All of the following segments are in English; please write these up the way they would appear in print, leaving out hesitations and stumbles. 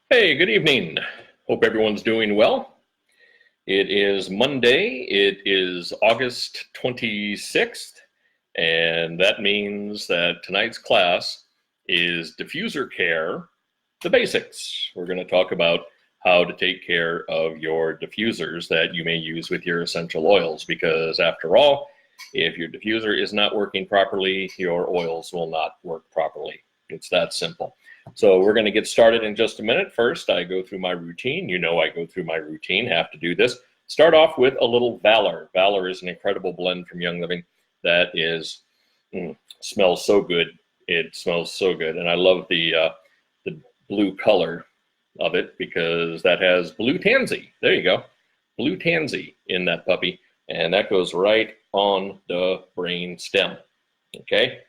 Hey, good evening. Hope everyone's doing well. It is Monday. It is August 26th, and that means that tonight's class is Diffuser Care, the basics. We're going to talk about how to take care of your diffusers that you may use with your essential oils, because after all, if your diffuser is not working properly, your oils will not work properly. It's that simple. So we're going to get started in just a minute. First, I go through my routine. You know I go through my routine, have to do this. Start off with a little Valor. Valor is an incredible blend from Young Living that is, smells so good. It smells so good. And I love the blue color of it because that has blue tansy. There you go. Blue tansy in that puppy. And that goes right on the brain stem. Okay?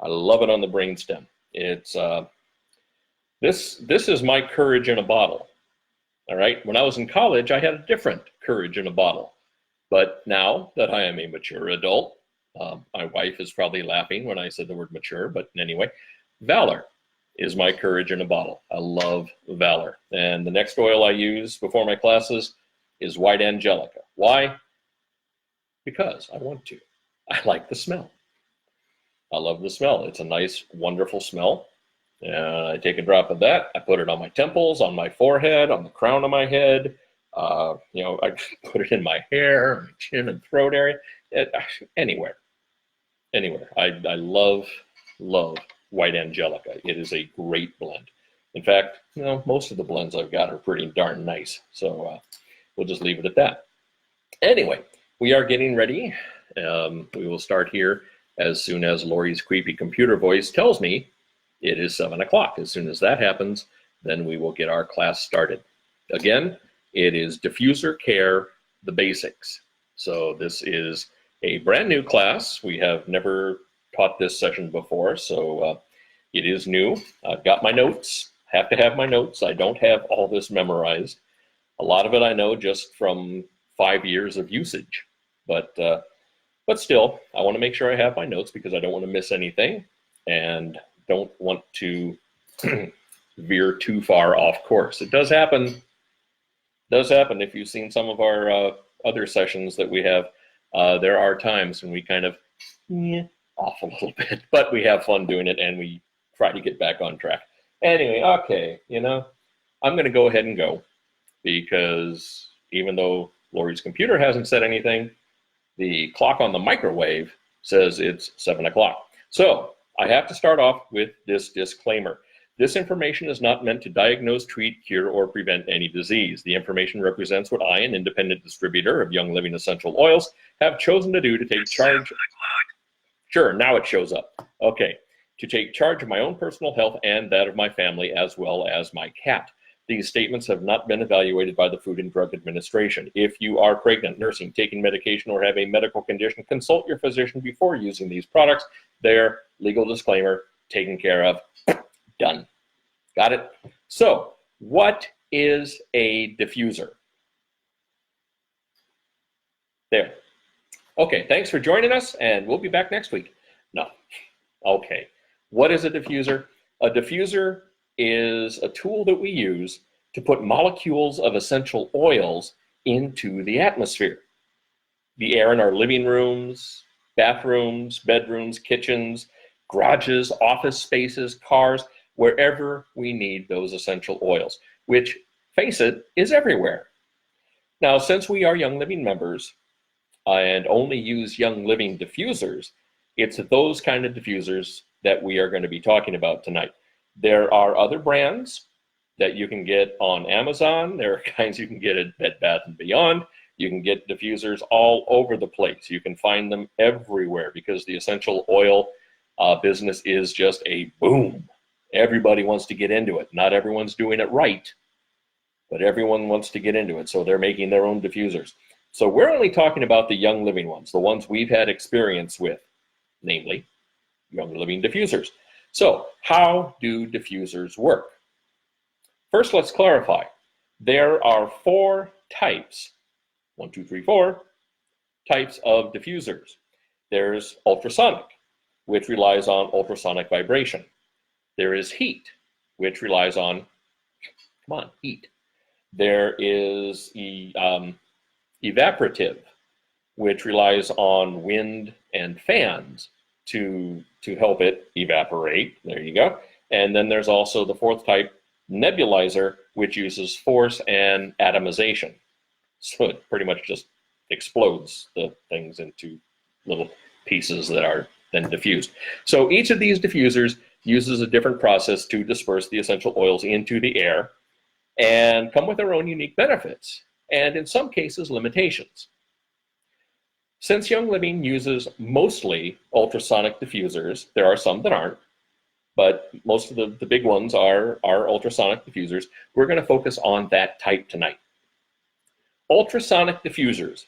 I love it on the brain stem. It's this is my courage in a bottle. All right. When I was in college, I had a different courage in a bottle. But now that I am a mature adult, my wife is probably laughing when I said the word mature, but anyway, Valor is my courage in a bottle. I love Valor. And the next oil I use before my classes is White Angelica. Why? Because I want to. I like the smell. I love the smell. It's a nice, wonderful smell. I take a drop of that. I put it on my temples, on my forehead, on the crown of my head. I put it in my hair, my chin and throat area, anywhere. I love White Angelica. It is a great blend. In fact, most of the blends I've got are pretty darn nice. So we'll just leave it at that. Anyway, we are getting ready. We will start here as soon as Lori's creepy computer voice tells me it is 7 o'clock. As soon as that happens, then we will get our class started. Again, it is Diffuser Care, the basics. So this is a brand new class. We have never taught this session before, so it is new. I've got my notes, have to have my notes. I don't have all this memorized. A lot of it I know just from 5 years of usage, but still, I want to make sure I have my notes because I don't want to miss anything and don't want to veer too far off course. It does happen. If you've seen some of our other sessions that we have, there are times when we kind of off a little bit, but we have fun doing it and we try to get back on track. Anyway, okay, I'm going to go ahead and go because even though Lori's computer hasn't said anything, the clock on the microwave says it's 7 o'clock. So I have to start off with this disclaimer. This information is not meant to diagnose, treat, cure, or prevent any disease. The information represents what I, an independent distributor of Young Living essential oils, have chosen to do to take charge. Sure, now it shows up. Okay, to take charge of my own personal health and that of my family, as well as my cat. These statements have not been evaluated by the Food and Drug Administration. If you are pregnant, nursing, taking medication, or have a medical condition, consult your physician before using these products. There, legal disclaimer, taken care of, done. Got it? So, what is a diffuser? There. Okay, thanks for joining us, and we'll be back next week. No. Okay. What is a diffuser? A diffuser is a tool that we use to put molecules of essential oils into the atmosphere. The air in our living rooms, bathrooms, bedrooms, kitchens, garages, office spaces, cars, wherever we need those essential oils, which, face it, is everywhere. Now, since we are Young Living members and only use Young Living diffusers, it's those kind of diffusers that we are going to be talking about tonight. There are other brands that you can get on Amazon. There are kinds you can get at Bed Bath & Beyond. You can get diffusers all over the place. You can find them everywhere because the essential oil business is just a boom. Everybody wants to get into it. Not everyone's doing it right, but everyone wants to get into it. So they're making their own diffusers. So we're only talking about the Young Living ones, the ones we've had experience with, namely Young Living diffusers. So how do diffusers work? First, let's clarify. There are 4 types, 1, 2, 3, 4 types of diffusers. There's ultrasonic, which relies on ultrasonic vibration. There is heat, which relies on Come on, heat. There is evaporative, which relies on wind and fans to help it evaporate. There you go. And then there's also the fourth type, nebulizer, which uses force and atomization. So it pretty much just explodes the things into little pieces that are then diffused. So each of these diffusers uses a different process to disperse the essential oils into the air and come with their own unique benefits, and in some cases, limitations. Since Young Living uses mostly ultrasonic diffusers, there are some that aren't, but most of the big ones are ultrasonic diffusers. We're going to focus on that type tonight. Ultrasonic diffusers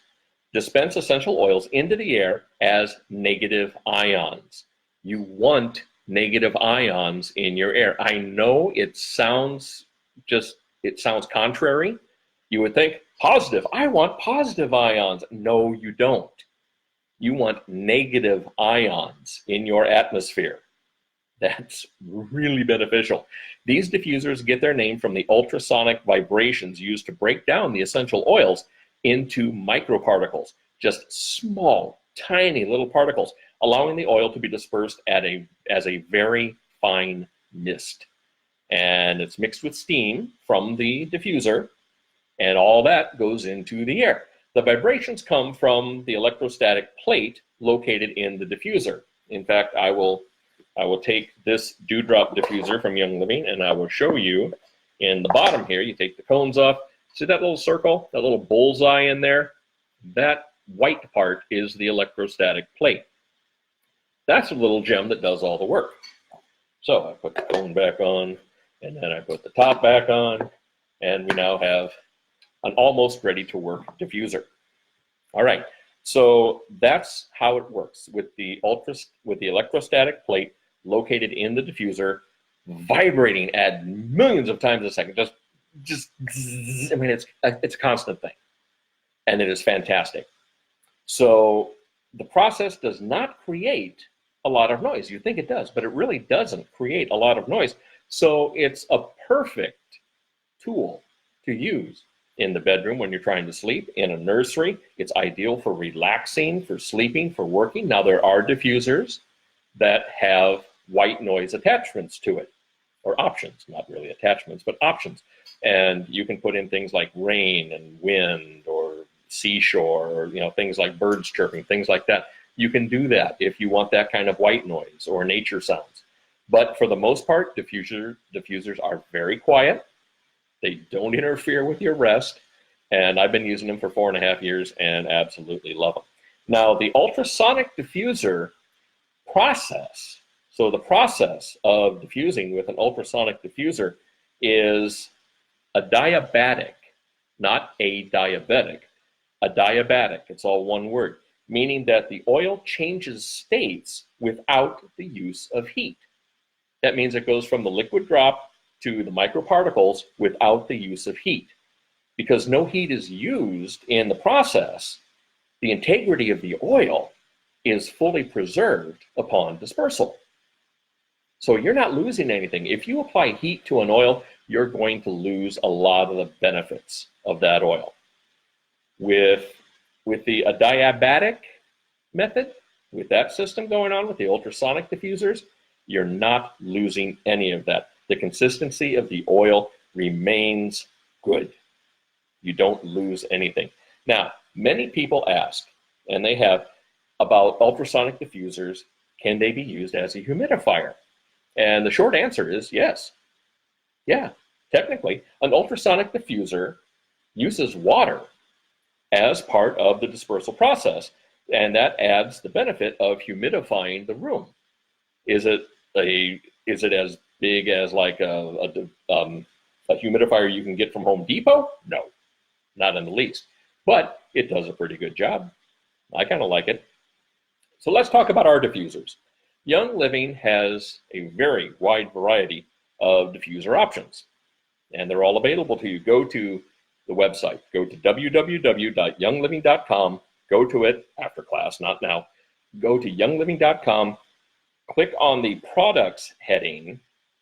dispense essential oils into the air as negative ions. You want negative ions in your air. I know it sounds contrary. You would think positive. I want positive ions. No, you don't. You want negative ions in your atmosphere. That's really beneficial. These diffusers get their name from the ultrasonic vibrations used to break down the essential oils into microparticles, just small, tiny little particles, allowing the oil to be dispersed as a very fine mist. And it's mixed with steam from the diffuser, and all that goes into the air. The vibrations come from the electrostatic plate located in the diffuser. In fact, I will take this dewdrop diffuser from Young Living, and I will show you in the bottom here. You take the cones off. See that little circle, that little bullseye in there? That white part is the electrostatic plate. That's a little gem that does all the work. So I put the cone back on, and then I put the top back on, and we now have an almost ready to work diffuser. All right, so that's how it works with the electrostatic plate located in the diffuser, vibrating at millions of times a second. I mean, it's a constant thing, and it is fantastic. So the process does not create a lot of noise. You think it does, but it really doesn't create a lot of noise. So it's a perfect tool to use in the bedroom when you're trying to sleep, in a nursery. It's ideal for relaxing, for sleeping, for working. Now, there are diffusers that have white noise attachments to it, or options, not really attachments, but options. And you can put in things like rain and wind or seashore, or things like birds chirping, things like that. You can do that if you want that kind of white noise or nature sounds. But for the most part, diffusers are very quiet. They don't interfere with your rest. And I've been using them for 4.5 years and absolutely love them. Now, the ultrasonic diffuser process, so the process of diffusing with an ultrasonic diffuser is a diabatic, not a diabetic, a diabatic. It's all one word, meaning that the oil changes states without the use of heat. That means it goes from the liquid drop to the microparticles without the use of heat. Because no heat is used in the process, the integrity of the oil is fully preserved upon dispersal. So you're not losing anything. If you apply heat to an oil, you're going to lose a lot of the benefits of that oil. With the adiabatic method, with that system going on with the ultrasonic diffusers, you're not losing any of that. The consistency of the oil remains good. You don't lose anything. Now, many people ask, and they have, about ultrasonic diffusers, can they be used as a humidifier? And the short answer is yes. Yeah, technically, an ultrasonic diffuser uses water as part of the dispersal process, and that adds the benefit of humidifying the room. Is it as big as like a humidifier you can get from Home Depot? No, not in the least. But it does a pretty good job. I kind of like it. So let's talk about our diffusers. Young Living has a very wide variety of diffuser options, and they're all available to you. Go to the website. Go to www.youngliving.com. Go to it after class, not now. Go to youngliving.com, click on the products heading,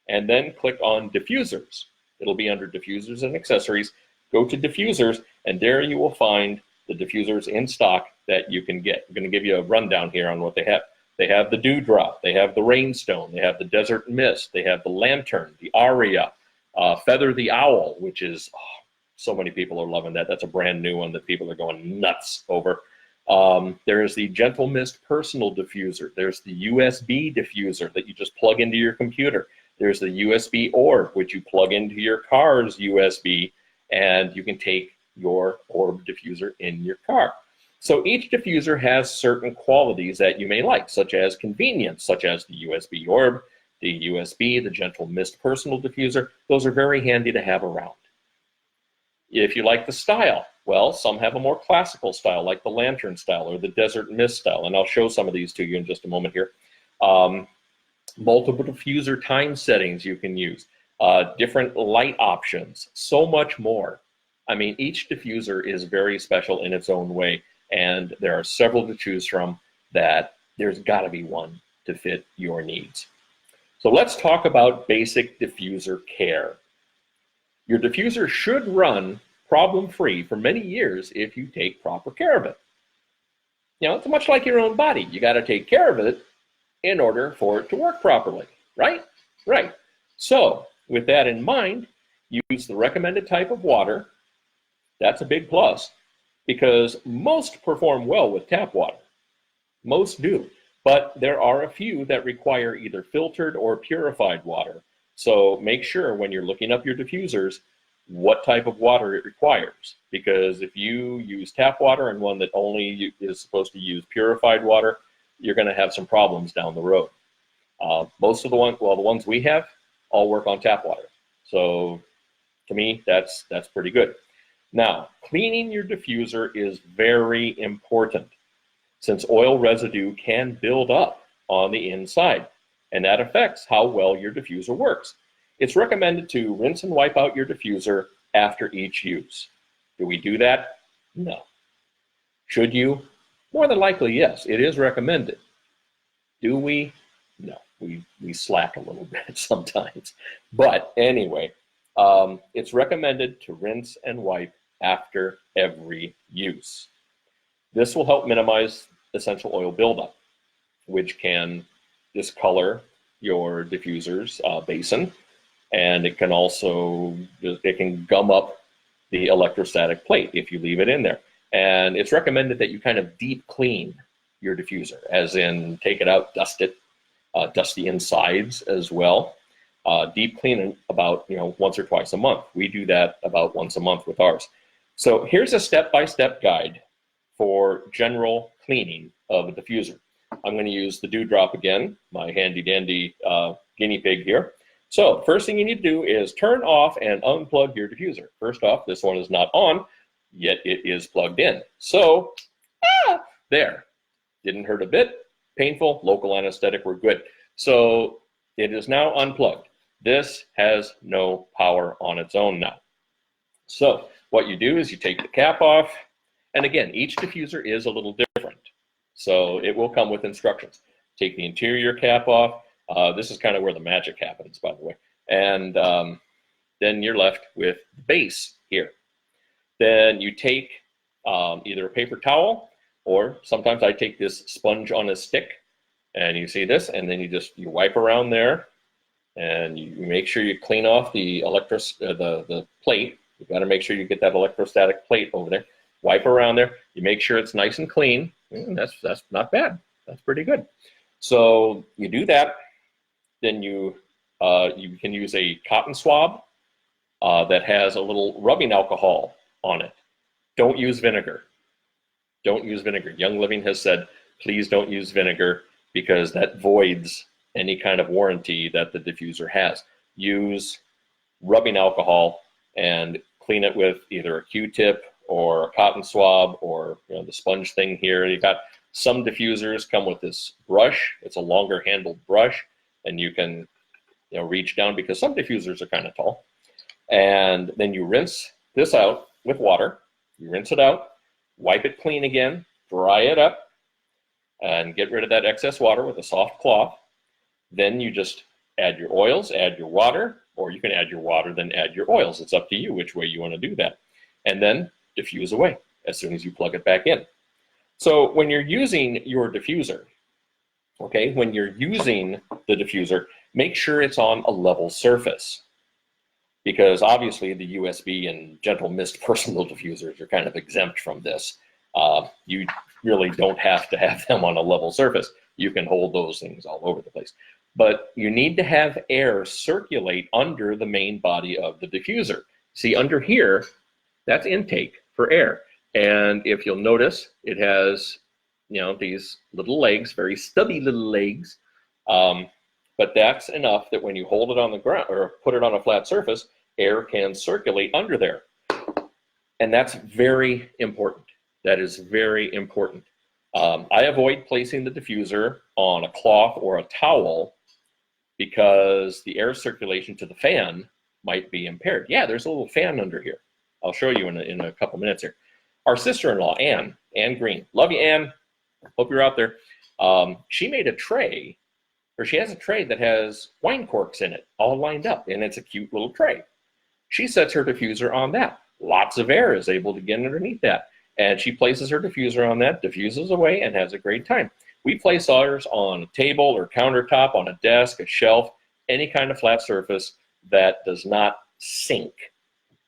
and then click on diffusers. It'll be under diffusers and accessories. Go to diffusers, and there you will find the diffusers in stock that you can get. I'm going to give you a rundown here on what they have. They have the Dewdrop, they have the Rainstone, they have the Desert Mist, they have the Lantern, the Aria, Feather the Owl, which is, oh, so many people are loving that. That's a brand new one that people are going nuts over. There's the Gentle Mist Personal Diffuser. There's the USB diffuser that you just plug into your computer. There's the USB orb, which you plug into your car's USB, and you can take your orb diffuser in your car. So each diffuser has certain qualities that you may like, such as convenience, such as the USB orb, the USB, the Gentle Mist Personal Diffuser. Those are very handy to have around. If you like the style, well, some have a more classical style, like the Lantern style or the Desert Mist style, and I'll show some of these to you in just a moment here. Multiple diffuser time settings you can use, different light options, so much more. I mean, each diffuser is very special in its own way, and there are several to choose from that there's got to be one to fit your needs. So let's talk about basic diffuser care. Your diffuser should run problem-free for many years if you take proper care of it. You know, it's much like your own body. You got to take care of it in order for it to work properly, right? Right. So with that in mind, use the recommended type of water. That's a big plus because most perform well with tap water. Most do, but there are a few that require either filtered or purified water. So make sure when you're looking up your diffusers what type of water it requires, because if you use tap water and one that only is supposed to use purified water, you're going to have some problems down the road. Most of the ones we have all work on tap water. So to me, that's pretty good. Now, cleaning your diffuser is very important since oil residue can build up on the inside, and that affects how well your diffuser works. It's recommended to rinse and wipe out your diffuser after each use. Do we do that? No. Should you? More than likely, yes. It is recommended. Do we? No. We slack a little bit sometimes. But anyway, it's recommended to rinse and wipe after every use. This will help minimize essential oil buildup, which can discolor your diffuser's basin, and it can also gum up the electrostatic plate if you leave it in there. And it's recommended that you kind of deep clean your diffuser, as in take it out, dust it, dust the insides as well. Deep clean about once or twice a month. We do that about once a month with ours. So here's a step-by-step guide for general cleaning of a diffuser. I'm going to use the Dewdrop again, my handy-dandy guinea pig here. So first thing you need to do is turn off and unplug your diffuser. First off, this one is not on, yet it is plugged in. So, there. Didn't hurt a bit. Painful, local anesthetic, we're good. So it is now unplugged. This has no power on its own now. So what you do is you take the cap off, and again, each diffuser is a little different. So it will come with instructions. Take the interior cap off. This is kind of where the magic happens, by the way. And then you're left with the base here. Then you take either a paper towel, or sometimes I take this sponge on a stick, and you see this, and then you wipe around there, and you make sure you clean off the the plate. You got to make sure you get that electrostatic plate over there. Wipe around there. You make sure it's nice and clean. That's not bad. That's pretty good. So you do that. Then you can use a cotton swab that has a little rubbing alcohol on it. Don't use vinegar. Don't use vinegar. Young Living has said, please don't use vinegar because that voids any kind of warranty that the diffuser has. Use rubbing alcohol and clean it with either a Q-tip or a cotton swab or the sponge thing here. You got some diffusers come with this brush. It's a longer handled brush, and you can reach down because some diffusers are kind of tall. And then you rinse this out with water. You rinse it out, wipe it clean again, dry it up, and get rid of that excess water with a soft cloth. Then you just add your oils, add your water, or you can add your water, then add your oils. It's up to you which way you want to do that. And then diffuse away as soon as you plug it back in. So when you're using your diffuser, okay, when you're using the diffuser, make sure it's on a level surface, because obviously the USB and gentle mist personal diffusers are kind of exempt from this. You really don't have to have them on a level surface. You can hold those things all over the place. But you need to have air circulate under the main body of the diffuser. See, under here, that's intake for air. And if you'll notice, it has, you know, these little legs, very stubby little legs. But that's enough that when you hold it on the ground or put it on a flat surface, air can circulate under there. And that's very important. That is very important. I avoid placing the diffuser on a cloth or a towel because the air circulation to the fan might be impaired. Yeah, there's a little fan under here. I'll show you in a couple minutes here. Our sister-in-law, Ann Green. Love you, Ann. Hope you're out there. She made a tray, or she has a tray that has wine corks in it, all lined up, and it's a cute little tray. She sets her diffuser on that. Lots of air is able to get underneath that. And she places her diffuser on that, diffuses away, and has a great time. We place ours on a table or countertop, on a desk, a shelf, any kind of flat surface that does not sink.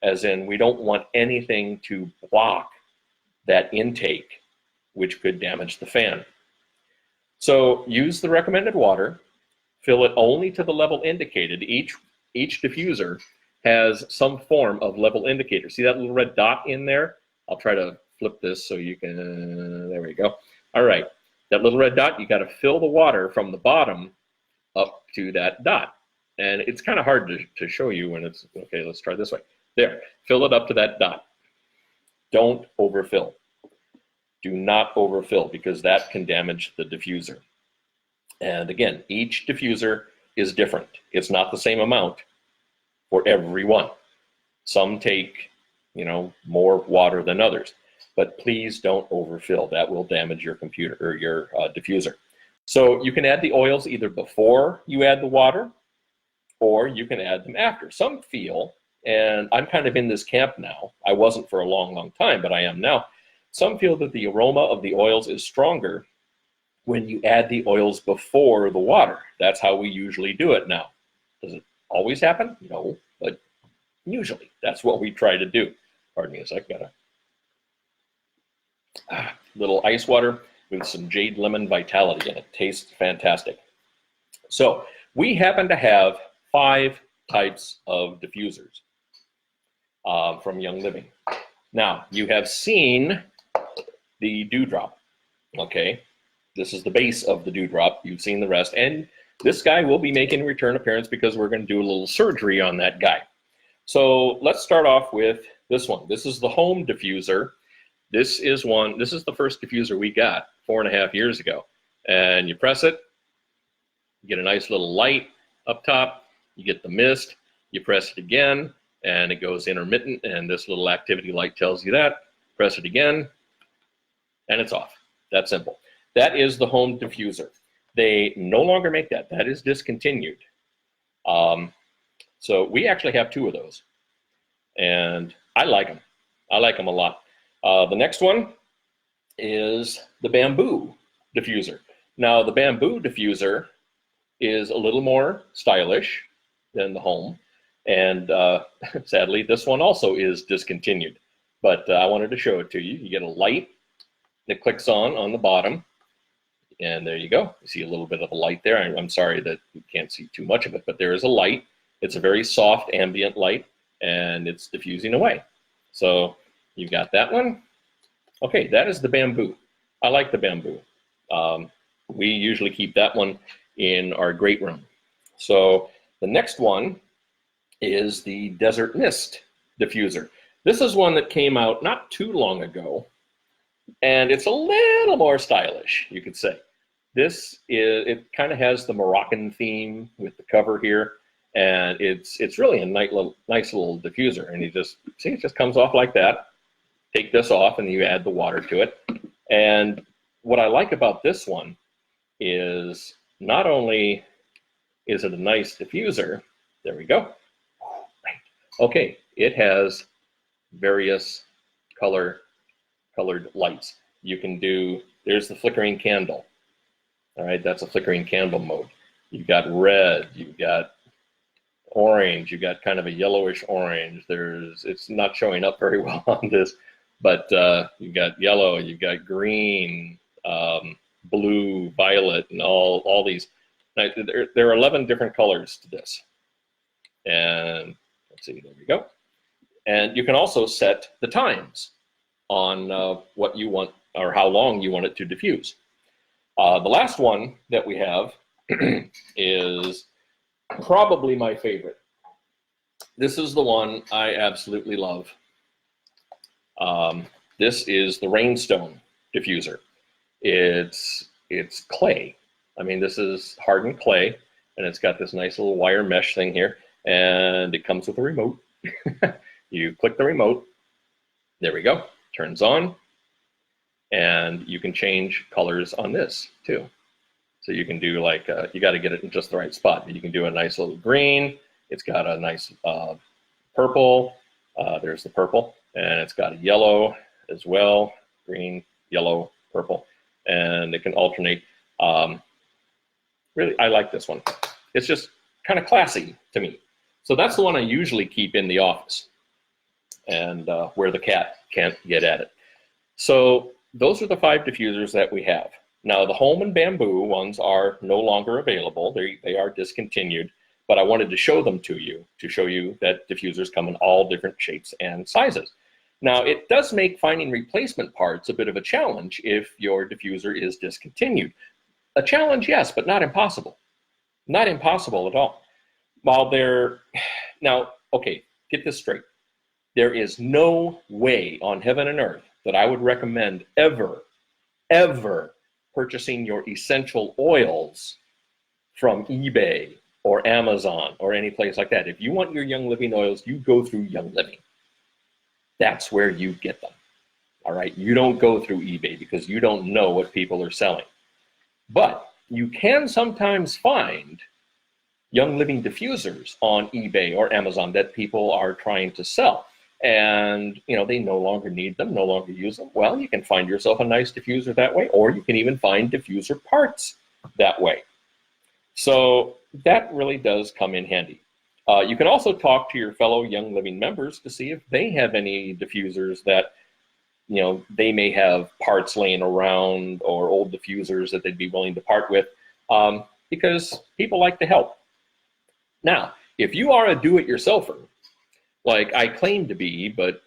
As in, we don't want anything to block that intake, which could damage the fan. So use the recommended water, fill it only to the level indicated. Each diffuser has some form of level indicator. See that little red dot in there? I'll try to flip this so you can, there we go. All right, that little red dot, you got to fill the water from the bottom up to that dot. And it's kind of hard to show you when it's, okay, let's try this way. There, fill it up to that dot. Don't overfill. Do not overfill, because that can damage the diffuser. And again, each diffuser is different. It's not the same amount for every one. Some take, you know, more water than others, but please don't overfill. That will damage your computer or your diffuser. So you can add the oils either before you add the water, or you can add them after. Some feel, and I'm kind of in this camp now. I wasn't for a long, long time, but I am now. Some feel that the aroma of the oils is stronger when you add the oils before the water. That's how we usually do it now. Does it always happen? No, but usually that's what we try to do. Pardon me a sec, got a little ice water with some Jade Lemon Vitality in it. Tastes fantastic. So we happen to have 5 types of diffusers from Young Living. Now, you have seen the dewdrop, okay? This is the base of the dewdrop. You've seen the rest. And this guy will be making a return appearance because we're going to do a little surgery on that guy. So let's start off with this one. This is the home diffuser. This is the first diffuser we got 4.5 years ago. And you press it, you get a nice little light up top, you get the mist, you press it again, and it goes intermittent, and this little activity light tells you that. Press it again, and it's off. That simple. That is the home diffuser. They no longer make that. That is discontinued. So we actually have 2 of those, and I like them. I like them a lot. The next one is the bamboo diffuser. Now, the bamboo diffuser is a little more stylish than the home, and sadly, this one also is discontinued. But I wanted to show it to you. You get a light that clicks on the bottom, and there you go. You see a little bit of a light there. I'm sorry that you can't see too much of it, but there is a light. It's a very soft ambient light, and it's diffusing away. So you've got that one. Okay, that is the bamboo. I like the bamboo. We usually keep that one in our great room. So the next one is the Desert Mist diffuser. This is one that came out not too long ago, and it's a little more stylish, you could say. It kind of has the Moroccan theme with the cover here, and it's really a nice little diffuser. And you just see, it just comes off like that. Take this off, and you add the water to it. And what I like about this one is not only is it a nice diffuser, there we go, Okay, it has various colored lights. You can do, there's the flickering candle. All right, that's a flickering candle mode. You've got red, you've got orange, you've got kind of a yellowish orange. It's not showing up very well on this, but you've got yellow, you've got green, blue, violet, and all these. Now, there are 11 different colors to this. And let's see, there we go. And you can also set the times on what you want or how long you want it to diffuse. The last one that we have is probably my favorite. This is the one I absolutely love. This is the Rainstone diffuser. It's clay. I mean, this is hardened clay, and it's got this nice little wire mesh thing here, and it comes with a remote. You click the remote. There we go. Turns on. And you can change colors on this too. So you can do like, you got to get it in just the right spot. You can do a nice little green. It's got a nice purple. There's the purple. And it's got a yellow as well. Green, yellow, purple. And it can alternate. Really, I like this one. It's just kind of classy to me. So that's the one I usually keep in the office, and where the cat can't get at it. So those are the 5 diffusers that we have. Now the Home and Bamboo ones are no longer available. They are discontinued, but I wanted to show them to you, to show you that diffusers come in all different shapes and sizes. Now it does make finding replacement parts a bit of a challenge if your diffuser is discontinued. A challenge, yes, but not impossible. Not impossible at all. Now, okay, get this straight. There is no way on heaven and earth that I would recommend ever purchasing your essential oils from eBay or Amazon or any place like that. If you want your Young Living oils, you go through Young Living. That's where you get them. All right, you don't go through eBay because you don't know what people are selling. But you can sometimes find Young Living diffusers on eBay or Amazon that people are trying to sell. And they no longer need them, no longer use them. Well, you can find yourself a nice diffuser that way, or you can even find diffuser parts that way. So that really does come in handy. You can also talk to your fellow Young Living members to see if they have any diffusers that they may have parts laying around or old diffusers that they'd be willing to part with, because people like to help. Now, if you are a do-it-yourselfer, like I claim to be, but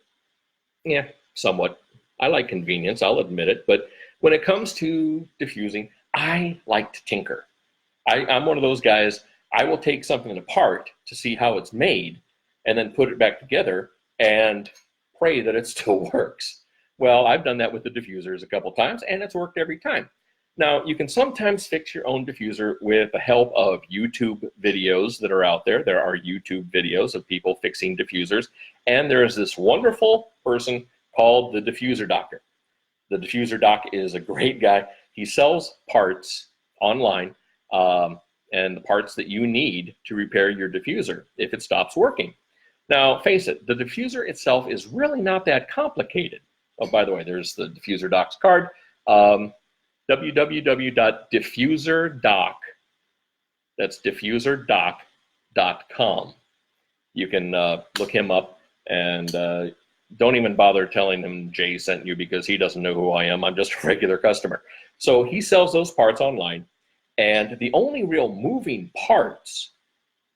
yeah, somewhat. I like convenience, I'll admit it. But when it comes to diffusing, I like to tinker. I'm one of those guys, I will take something apart to see how it's made and then put it back together and pray that it still works. Well, I've done that with the diffusers a couple times, and it's worked every time. Now, you can sometimes fix your own diffuser with the help of YouTube videos that are out there. There are YouTube videos of people fixing diffusers, and there is this wonderful person called the Diffuser Doctor. The Diffuser Doc is a great guy. He sells parts online, and the parts that you need to repair your diffuser if it stops working. Now, face it, the diffuser itself is really not that complicated. Oh, by the way, there's the Diffuser Doc's card. www.diffuserdoc, that's diffuserdoc.com. You can look him up, and don't even bother telling him Jay sent you, because he doesn't know who I am. I'm just a regular customer. So he sells those parts online, and the only real moving parts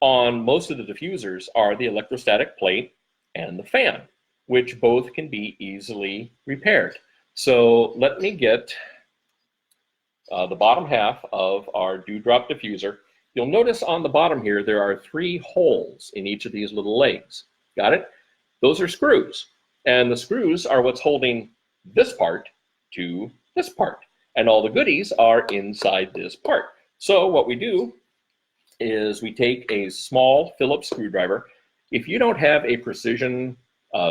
on most of the diffusers are the electrostatic plate and the fan, which both can be easily repaired. So let me get the bottom half of our dewdrop diffuser. You'll notice on the bottom here, there are 3 holes in each of these little legs. Got it? Those are screws. And the screws are what's holding this part to this part. And all the goodies are inside this part. So what we do is we take a small Phillips screwdriver. If you don't have a precision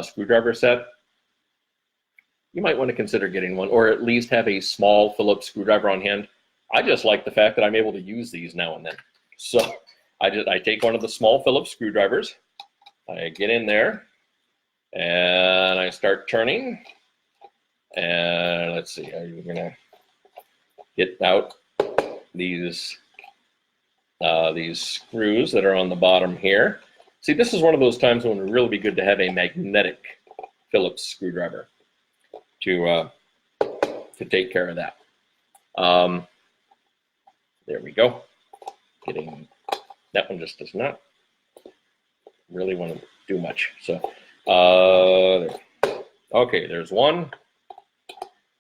screwdriver set, you might want to consider getting one, or at least have a small Phillips screwdriver on hand. I just like the fact that I'm able to use these now and then. So I take one of the small Phillips screwdrivers, I get in there and I start turning, and let's see, I'm gonna get out these screws that are on the bottom here. See, this is one of those times when it would really be good to have a magnetic Phillips screwdriver to take care of that. There we go. Getting that one just does not really want to do much. So, okay, there's one.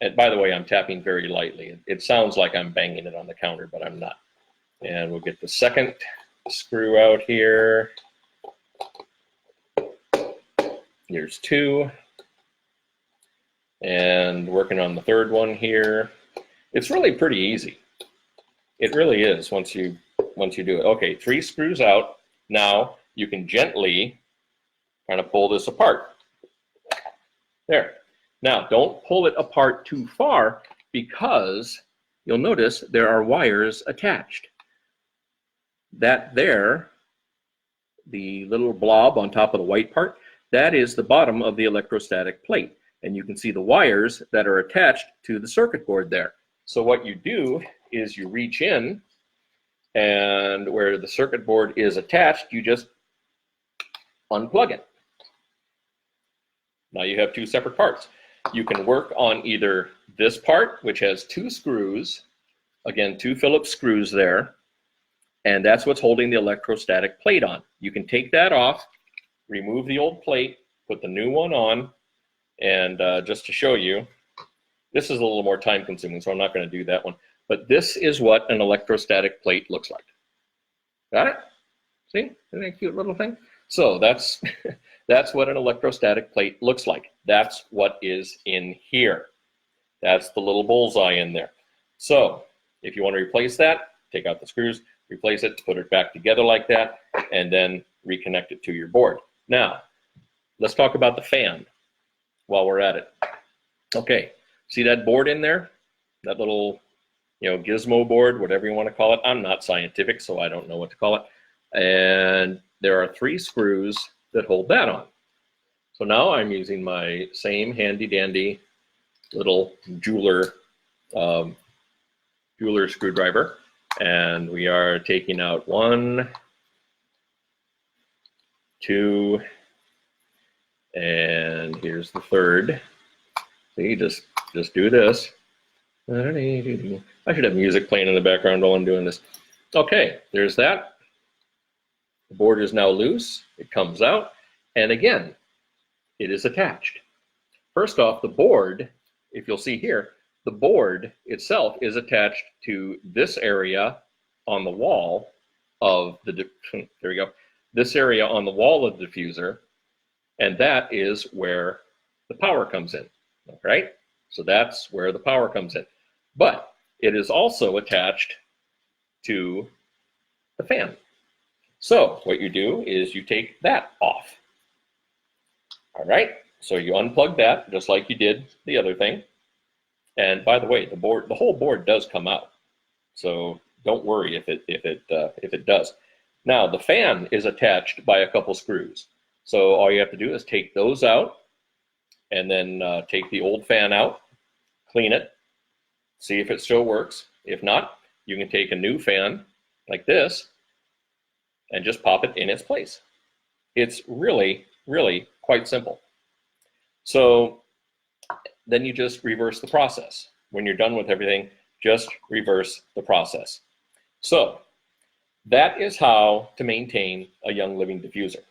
And by the way, I'm tapping very lightly. It sounds like I'm banging it on the counter, but I'm not. And we'll get the second screw out here. Here's two. And working on the third one here. It's really pretty easy. It really is once you do it. Okay, 3 screws out. Now you can gently kind of pull this apart. There. Now don't pull it apart too far, because you'll notice there are wires attached. That there, the little blob on top of the white part, that is the bottom of the electrostatic plate. And you can see the wires that are attached to the circuit board there. So what you do is you reach in, and where the circuit board is attached, you just unplug it. Now you have 2 separate parts. You can work on either this part, which has 2 screws, again, 2 Phillips screws there, and that's what's holding the electrostatic plate on. You can take that off, remove the old plate, put the new one on, and just to show you, this is a little more time consuming, so I'm not going to do that one. But this is what an electrostatic plate looks like. Got it? See? Isn't that a cute little thing? So that's that's what an electrostatic plate looks like. That's what is in here. That's the little bullseye in there. So if you want to replace that, take out the screws, replace it, put it back together like that, and then reconnect it to your board. Now, let's talk about the fan while we're at it. Okay, see that board in there? That little, gizmo board, whatever you want to call it. I'm not scientific, so I don't know what to call it. And there are 3 screws that hold that on. So now I'm using my same handy dandy little jeweler screwdriver, and we are taking out 1, 2, and here's the third. See, just do this. I should have music playing in the background while I'm doing this. Okay, there's that. The board is now loose. It comes out, and again, it is attached. First off, the board, if you'll see here, the board itself is attached to this area on the wall of the, there we go, this area on the wall of the diffuser, and that is where the power comes in, right? So that's where the power comes in. But it is also attached to the fan. So what you do is you take that off. All right, so you unplug that just like you did the other thing. And by the way, the whole board does come out. So don't worry if it does. Now the fan is attached by a couple screws. So all you have to do is take those out, and then take the old fan out, clean it, see if it still works. If not, you can take a new fan like this and just pop it in its place. It's really, really quite simple. So then you just reverse the process. When you're done with everything, just reverse the process. So that is how to maintain a Young Living diffuser.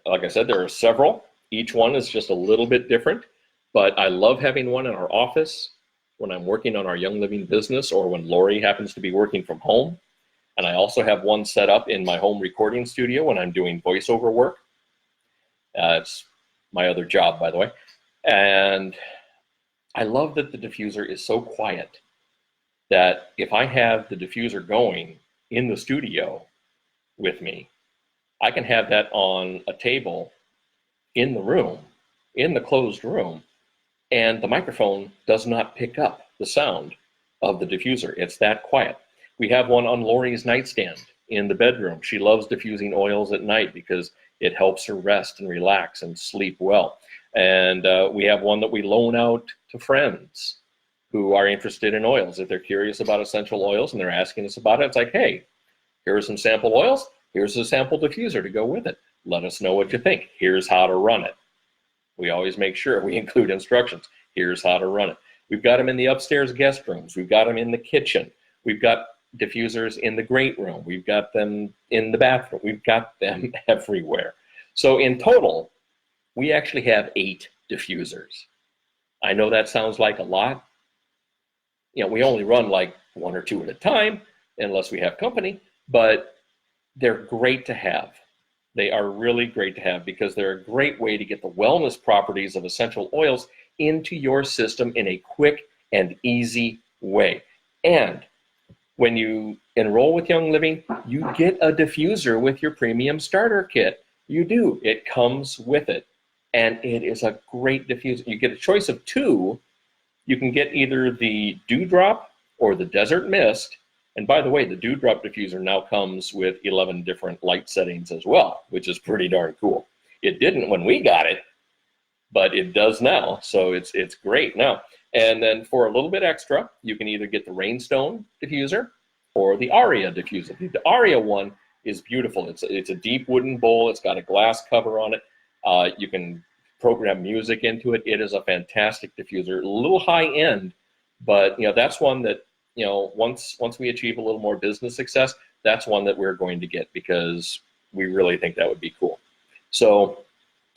Like I said, there are several. Each one is just a little bit different, but I love having one in our office when I'm working on our Young Living business, or when Lori happens to be working from home. And I also have one set up in my home recording studio when I'm doing voiceover work. It's my other job, by the way. And I love that the diffuser is so quiet that if I have the diffuser going in the studio with me, I can have that on a table in the room, in the closed room, and the microphone does not pick up the sound of the diffuser. It's that quiet. We have one on Lori's nightstand in the bedroom. She loves diffusing oils at night because it helps her rest and relax and sleep well. And we have one that we loan out to friends who are interested in oils. If they're curious about essential oils and they're asking us about it, it's like, hey, here are some sample oils. Here's a sample diffuser to go with it. Let us know what you think. Here's how to run it. We always make sure we include instructions. Here's how to run it. We've got them in the upstairs guest rooms. We've got them in the kitchen. We've got diffusers in the great room. We've got them in the bathroom. We've got them everywhere. So in total, we actually have 8 diffusers. I know that sounds like a lot. You know, we only run like 1 or 2 at a time, unless we have company, but they're great to have. They are really great to have because they're a great way to get the wellness properties of essential oils into your system in a quick and easy way. And when you enroll with Young Living, you get a diffuser with your premium starter kit. You do. It comes with it. And it is a great diffuser. You get a choice of 2. You can get either the Dewdrop or the Desert Mist. And by the way, the Dewdrop diffuser now comes with 11 different light settings as well, which is pretty darn cool. It didn't when we got it, but it does now. So it's great now. And then for a little bit extra, you can either get the Rainstone diffuser or the Aria diffuser. The Aria one is beautiful. It's a deep wooden bowl. It's got a glass cover on it. You can program music into it. It is a fantastic diffuser. A little high end, but you know, that's one that, you know, once we achieve a little more business success, that's one that we're going to get because we really think that would be cool. So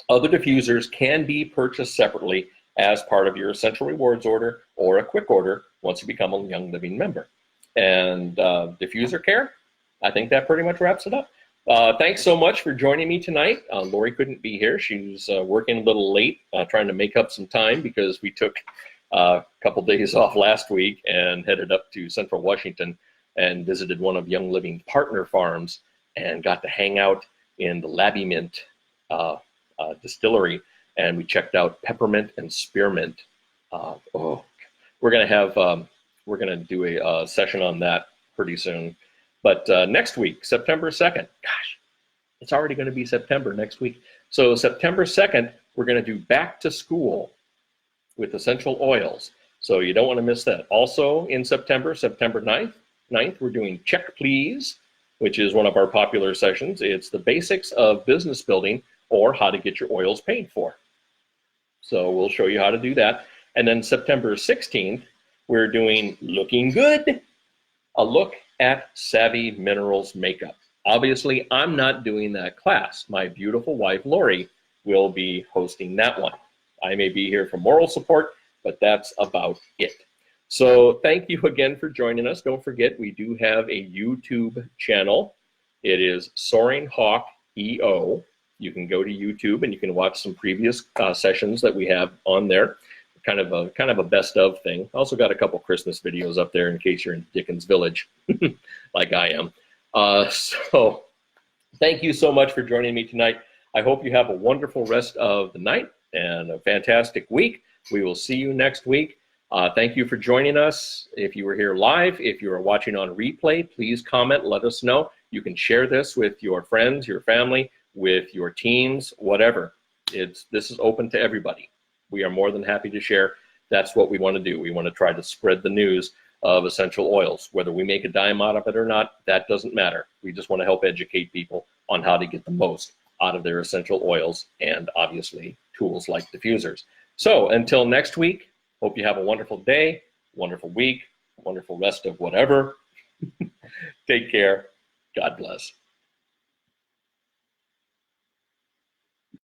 other diffusers can be purchased separately as part of your Essential Rewards order or a quick order once you become a Young Living member. And diffuser care, I think that pretty much wraps it up. Thanks so much for joining me tonight. Lori couldn't be here. She was working a little late, trying to make up some time because we took a couple days off last week and headed up to Central Washington and visited one of Young Living's partner farms and got to hang out in the Labby Mint distillery, and we checked out peppermint and spearmint. We're gonna do a session on that pretty soon. But next week, September 2nd, gosh, it's already going to be September next week. So September 2nd, we're going to do back to school with essential oils. So you don't want to miss that. Also in September 9th, we're doing Check Please, which is one of our popular sessions. It's the basics of business building or how to get your oils paid for. So we'll show you how to do that. And then September 16th, we're doing Looking Good, a look at Savvy Minerals makeup. Obviously, I'm not doing that class. My beautiful wife, Lori, will be hosting that one. I may be here for moral support, but that's about it. So thank you again for joining us. Don't forget, we do have a YouTube channel. It is Soaring Hawk EO. You can go to YouTube and you can watch some previous sessions that we have on there. Kind of a best of thing. Also got a couple Christmas videos up there in case you're in Dickens Village, like I am. So thank you so much for joining me tonight. I hope you have a wonderful rest of the night and a fantastic week. We will see you next week. Thank you for joining us. If you were here live, if you are watching on replay, please comment, let us know. You can share this with your friends, your family, with your teams, whatever. This is open to everybody. We are more than happy to share. That's what we want to do. We want to try to spread the news of essential oils. Whether we make a dime out of it or not, that doesn't matter. We just want to help educate people on how to get the most out of their essential oils and obviously tools like diffusers. So until next week, hope you have a wonderful day, wonderful week, wonderful rest of whatever. Take care. God bless.